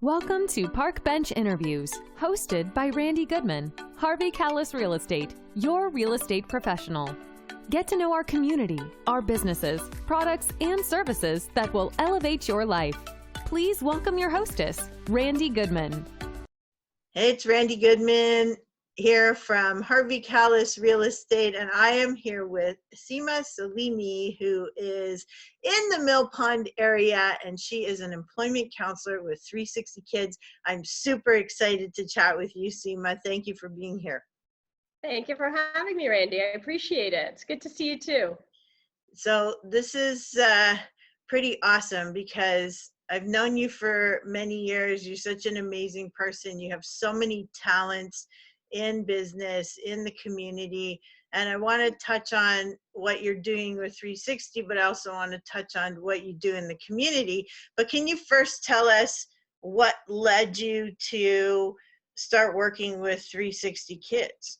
Welcome to Park Bench Interviews, hosted by Randy Goodman, Harvey Callis Real Estate, your real estate professional. Get to know our community, our businesses, products, and services that will elevate your life. Please welcome your hostess, Randy Goodman. Hey, it's Randy Goodman here from Harvey Callis Real Estate, and I am here with Sima Saleemi, who is in the Mill Pond area, and she is an employment counselor with 360 Kids. I'm super excited to chat with you, Sima. Thank you for being here. Thank you for having me, Randy. I appreciate it. It's good to see you too. So this is pretty awesome because I've known you for many years. You're such an amazing person. You have so many talents in business, in the community. And I want to touch on what you're doing with 360, but I also want to touch on what you do in the community. But can you first tell us what led you to start working with 360 Kids?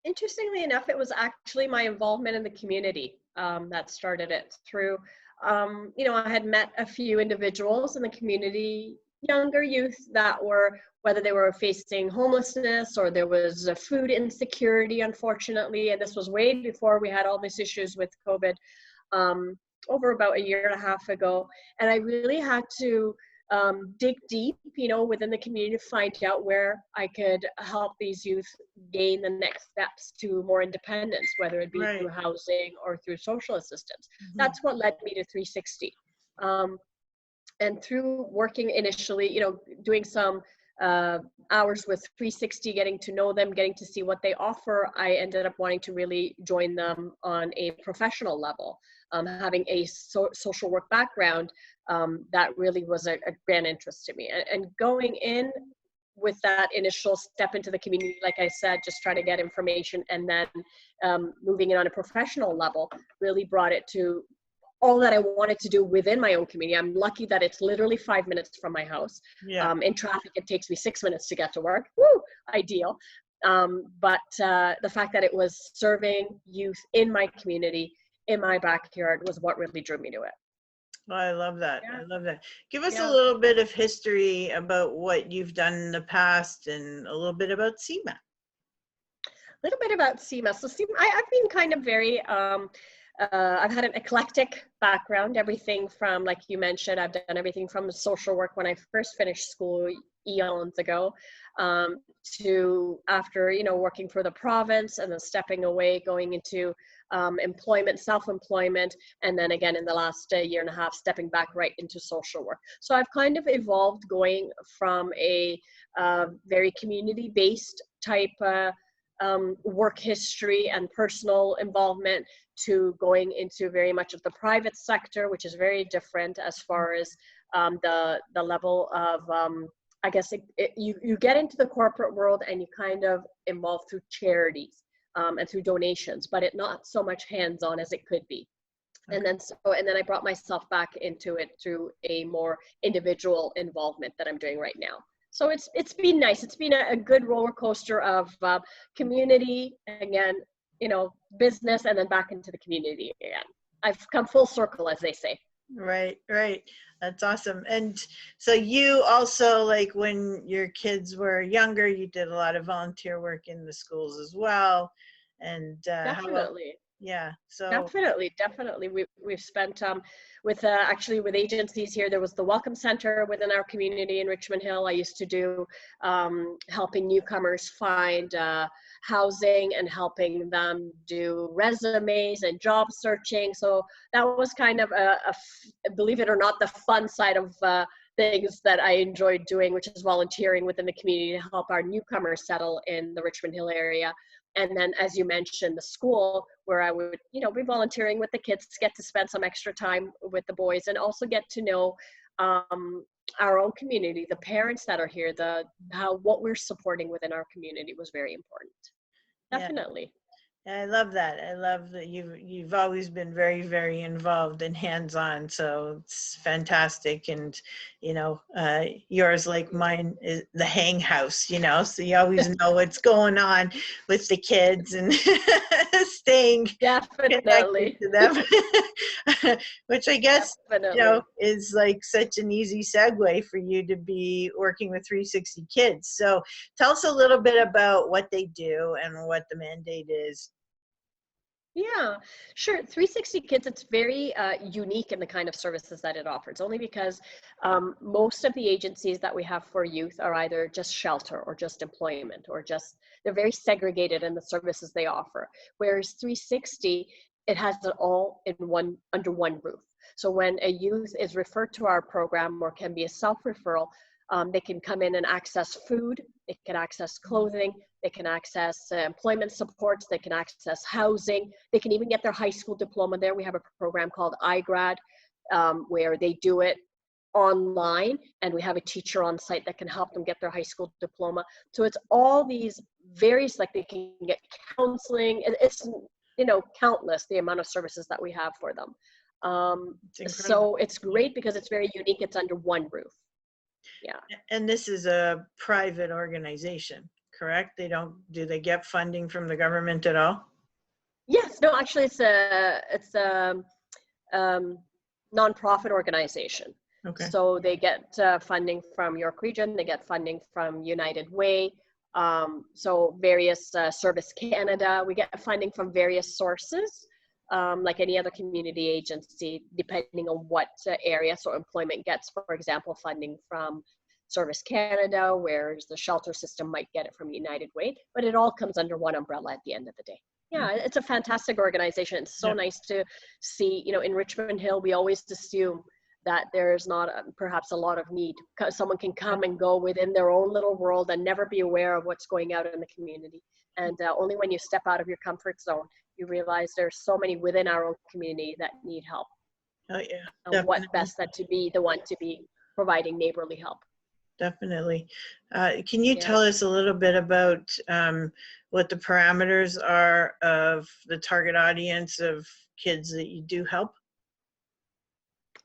Interestingly enough, it was actually my involvement in the community that started it through, I had met a few individuals in the community, younger youth that were, whether they were facing homelessness or there was a food insecurity, unfortunately, and this was way before we had all these issues with COVID, over about a year and a half ago. And I really had to dig deep, within the community to find out where I could help these youth gain the next steps to more independence, whether it be through housing or through social assistance. Mm-hmm. That's what led me to 360. And through working initially, doing some hours with 360, getting to know them, getting to see what they offer, I ended up wanting to really join them on a professional level. Having a social work background, that really was a grand interest to me. And going in with that initial step into the community, like I said, just trying to get information and then moving it on a professional level really brought it to all that I wanted to do within my own community. I'm lucky that it's literally 5 minutes from my house. Yeah. In traffic, it takes me 6 minutes to get to work. Woo, ideal. But the fact that it was serving youth in my community, in my backyard, was what really drew me to it. Oh, I love that. Yeah. I love that. Give us a little bit of history about what you've done in the past and a little bit about Sima. A little bit about Sima. So Sima, I've been kind of very, I've had an eclectic background, everything from, like you mentioned, I've done everything from social work when I first finished school eons ago, to after, working for the province and then stepping away, going into employment, self-employment, and then again in the last year and a half, stepping back right into social work. So I've kind of evolved going from a very community-based type work history and personal involvement to going into very much of the private sector, which is very different as far as the level of, I guess you get into the corporate world and you kind of involve through charities and through donations, but it not so much hands-on as it could be. Okay. And then I brought myself back into it through a more individual involvement that I'm doing right now. So it's been nice. It's been a good roller coaster of community, again, business, and then back into the community again. I've come full circle, as they say. Right. That's awesome. And so you also, like when your kids were younger, you did a lot of volunteer work in the schools as well. And definitely. So definitely. We've spent with agencies here. There was the Welcome Centre within our community in Richmond Hill. I used to do helping newcomers find housing and helping them do resumes and job searching. So that was kind of believe it or not, the fun side of things that I enjoyed doing, which is volunteering within the community to help our newcomers settle in the Richmond Hill area. And then, as you mentioned, the school where I would, be volunteering with the kids, get to spend some extra time with the boys, and also get to know our own community, the parents that are here, what we're supporting within our community was very important. Definitely. Yeah, I love that. I love that you've always been very, very involved and hands-on. So it's fantastic. And, yours, like mine, is the hang house, so you always know what's going on with the kids and staying Definitely. connected to them, which I guess, Definitely. is like such an easy segue for you to be working with 360 Kids. So tell us a little bit about what they do and what the mandate is. Yeah, sure. 360 Kids, it's very unique in the kind of services that it offers, only because most of the agencies that we have for youth are either just shelter or just employment or just, they're very segregated in the services they offer. Whereas 360, it has it all in under one roof. So when a youth is referred to our program or can be a self-referral, they can come in and access food, they can access clothing, they can access employment supports, they can access housing, they can even get their high school diploma there. We have a program called iGrad where they do it online, and we have a teacher on site that can help them get their high school diploma. So it's all these various, like they can get counseling. It's, countless the amount of services that we have for them. So it's great because it's very unique. It's under one roof. Yeah. And this is a private organization, correct? Do they get funding from the government at all? Yes, no, actually it's a nonprofit organization. Okay. So they get funding from York Region, they get funding from United Way, so various Service Canada. We get funding from various sources, like any other community agency, depending on what area. So employment gets, for example, funding from Service Canada, whereas the shelter system might get it from United Way, but it all comes under one umbrella at the end of the day. Yeah, it's a fantastic organization. It's so nice to see, in Richmond Hill, we always assume that there's not perhaps a lot of need. Someone can come and go within their own little world and never be aware of what's going out in the community. And only when you step out of your comfort zone, you realize there's so many within our own community that need help. Oh yeah. And what best than to be the one to be providing neighborly help. Definitely. Can you tell us a little bit about what the parameters are of the target audience of kids that you do help?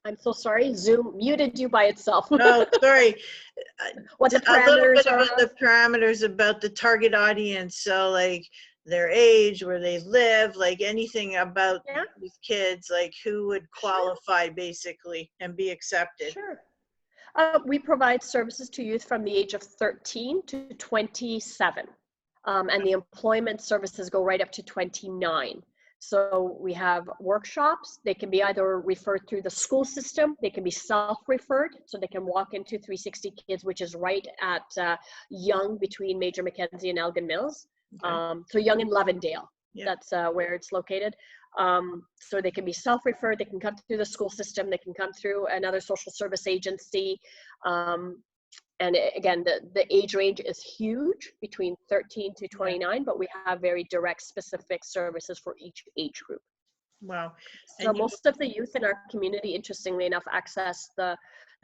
I'm so sorry, Zoom muted you by itself. Oh, sorry. What the parameters a little bit are? about the parameters about the target audience. So like their age, where they live, like anything about these kids, like who would qualify basically and be accepted. Sure. We provide services to youth from the age of 13 to 27. And the employment services go right up to 29. So we have workshops. They can be either referred through the school system. They can be self-referred. So they can walk into 360 Kids, which is right at Yonge between Major Mackenzie and Elgin Mills. So Yonge and Levendale. That's where it's located. So they can be self-referred, they can come through the school system, they can come through another social service agency. And again, the age range is huge, between 13 to 29, but we have very direct, specific services for each age group. Wow. So most of the youth in our community, interestingly enough, access the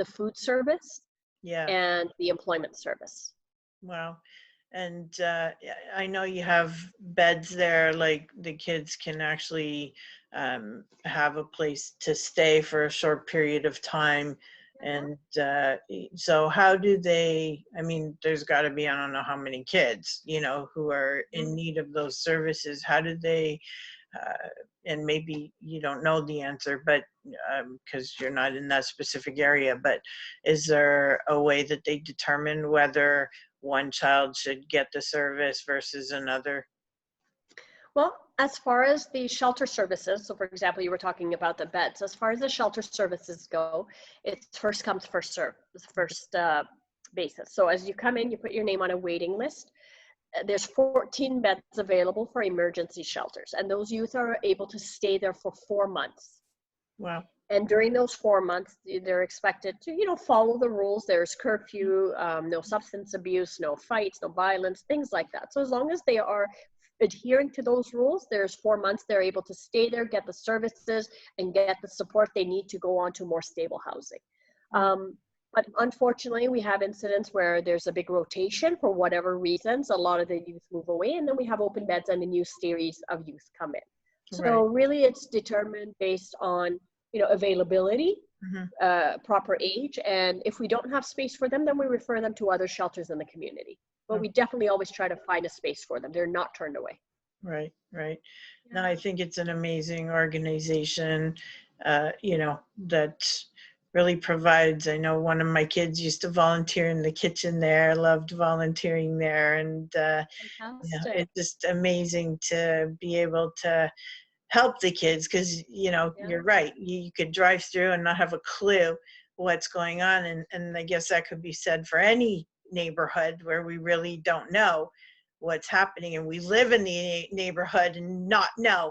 food service and the employment service. Wow. And I know you have beds there, like the kids can actually have a place to stay for a short period of time. And so how do they, I mean, there's got to be, I don't know how many kids, who are in need of those services. How do they, and maybe you don't know the answer, but because you're not in that specific area, but is there a way that they determine whether one child should get the service versus another? Well, as far as the shelter services, so for example, you were talking about the beds. As far as the shelter services go, it's first comes, first served, first basis. So as you come in, you put your name on a waiting list. There's 14 beds available for emergency shelters, and those youth are able to stay there for 4 months. Wow. And during those 4 months, they're expected to, follow the rules. There's curfew, no substance abuse, no fights, no violence, things like that. So as long as they are adhering to those rules, there's 4 months they're able to stay there, get the services, and get the support they need to go on to more stable housing. But unfortunately, we have incidents where there's a big rotation for whatever reasons. A lot of the youth move away, and then we have open beds and a new series of youth come in. So really it's determined based on availability, proper age, and if we don't have space for them, then we refer them to other shelters in the community. But we definitely always try to find a space for them. They're not turned away. Right. No, I think it's an amazing organization, that really provides. I know one of my kids used to volunteer in the kitchen there, loved volunteering there. And, Fantastic. it's just amazing to be able to help the kids because, Yeah. you're right. You could drive through and not have a clue what's going on. And I guess that could be said for any neighborhood where we really don't know what's happening, and we live in the neighborhood and not know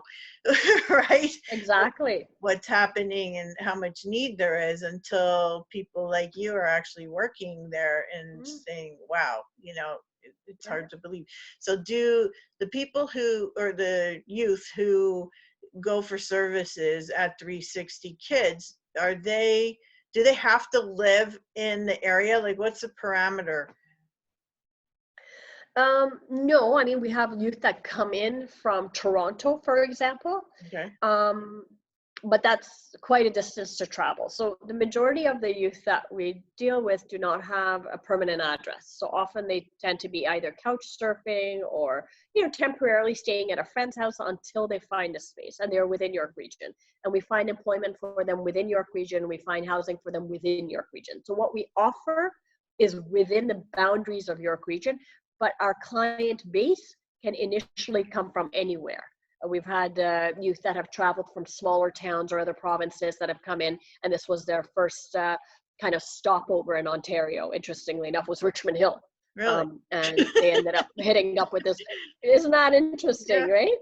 right, Exactly. what's happening and how much need there is until people like you are actually working there and Mm, saying, wow, it's yeah. hard to believe. So do the people who, or the youth who go for services at 360 Kids, do they have to live in the area? Like, what's the parameter? No, I mean, we have youth that come in from Toronto, for example. Okay. Um, but that's quite a distance to travel. So the majority of the youth that we deal with do not have a permanent address. So often they tend to be either couch surfing or, temporarily staying at a friend's house until they find a space, and they're within York Region. And we find employment for them within York Region. We find housing for them within York Region. So what we offer is within the boundaries of York Region, but our client base can initially come from anywhere. We've had youth that have traveled from smaller towns or other provinces that have come in, and this was their first kind of stopover in Ontario. Interestingly enough, was Richmond Hill. Really? And they ended up hitting up with this. Isn't that interesting, Yeah. right?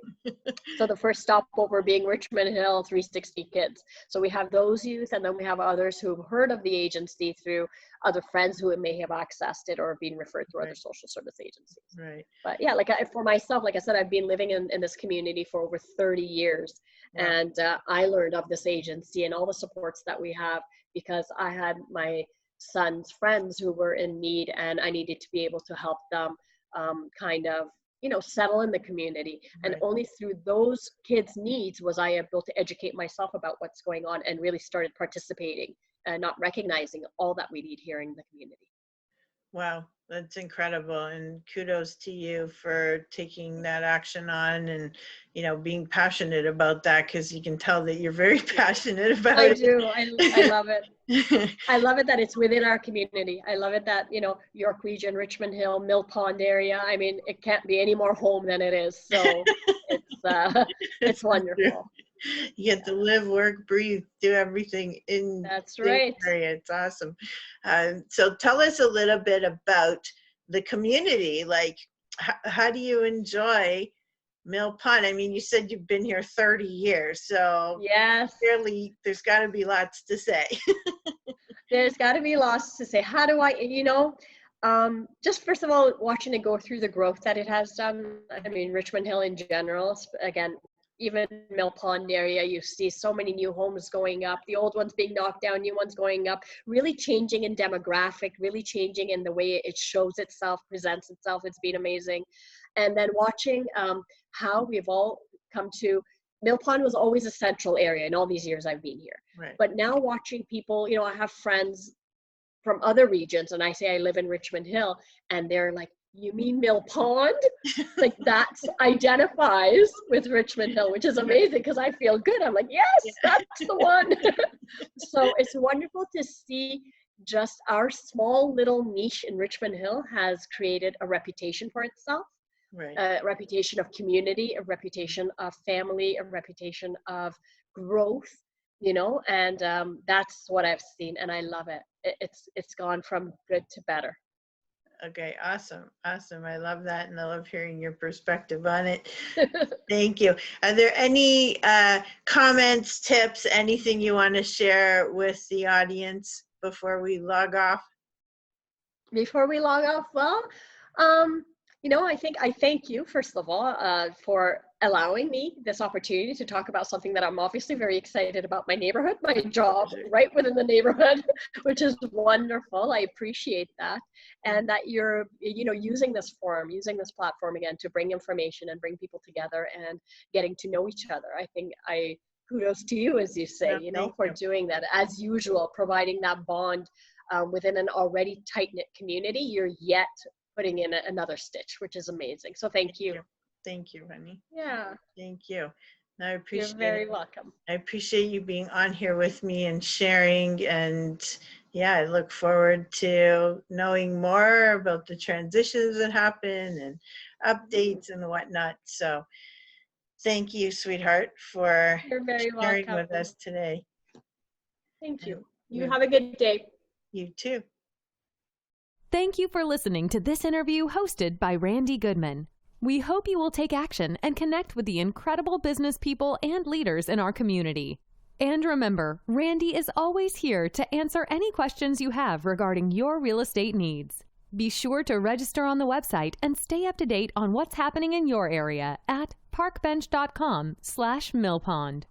So the first stopover being Richmond Hill 360 Kids. So we have those youth, and then we have others who've heard of the agency through other friends who may have accessed it or been referred through other social service agencies. Right. But yeah, for myself, like I said, I've been living in this community for over 30 years. Wow. And I learned of this agency and all the supports that we have because I had my son's friends who were in need, and I needed to be able to help them kind of settle in the community. And Right. only through those kids' needs was I able to educate myself about what's going on and really started participating and not recognizing all that we need here in the community. Wow, that's incredible. And kudos to you for taking that action on and, being passionate about that, because you can tell that you're very passionate about I it. do. I love it. I love it that it's within our community. I love it that, York Region, Richmond Hill, Mill Pond area. I mean, it can't be any more home than it is. So it's wonderful. You get to live, work, breathe, do everything in That's the right. area. It's awesome. So tell us a little bit about the community. Like, how do you enjoy Mill Pond? I mean, you said you've been here 30 years, so Yes. clearly there's got to be lots to say. There's got to be lots to say. How do I, just first of all, watching it go through the growth that it has done. I mean, Richmond Hill in general, again, even Mill Pond area, you see so many new homes going up, the old ones being knocked down, new ones going up, really changing in demographic, really changing in the way it shows itself, presents itself. It's been amazing. And then watching how we've all come to, Mill Pond was always a central area in all these years I've been here. Right. But now watching people, I have friends from other regions, and I say I live in Richmond Hill, and they're like, you mean Mill Pond? Like, that identifies with Richmond Hill, which is amazing because I feel good. I'm like, yes, that's the one. So it's wonderful to see just our small little niche in Richmond Hill has created a reputation for itself. Right. A reputation of community, a reputation of family, a reputation of growth, and that's what I've seen, and I love it. It's gone from good to better. Okay, awesome. I love that, and I love hearing your perspective on it. Thank you. Are there any comments, tips, anything you want to share with the audience before we log off? Before we log off, well, I thank you, first of all, for allowing me this opportunity to talk about something that I'm obviously very excited about, my neighborhood, my job right within the neighborhood, which is wonderful. I appreciate that. And that you're, using this forum, using this platform again to bring information and bring people together and getting to know each other. I think kudos to you, as you say, for doing that. As usual, providing that bond within an already tight-knit community, you're yet putting in another stitch, which is amazing. So thank you. Thank you, honey. Yeah, Thank you. I you're appreciate very it. welcome. I appreciate you being on here with me and sharing. And yeah, I look forward to knowing more about the transitions that happen and updates and whatnot. So thank you, sweetheart, for You're very sharing welcome. with us today. Thank you. And You have a good day. you too. Thank you for listening to this interview hosted by Randy Goodman. We hope you will take action and connect with the incredible business people and leaders in our community. And remember, Randy is always here to answer any questions you have regarding your real estate needs. Be sure to register on the website and stay up to date on what's happening in your area at parkbench.com/millpond.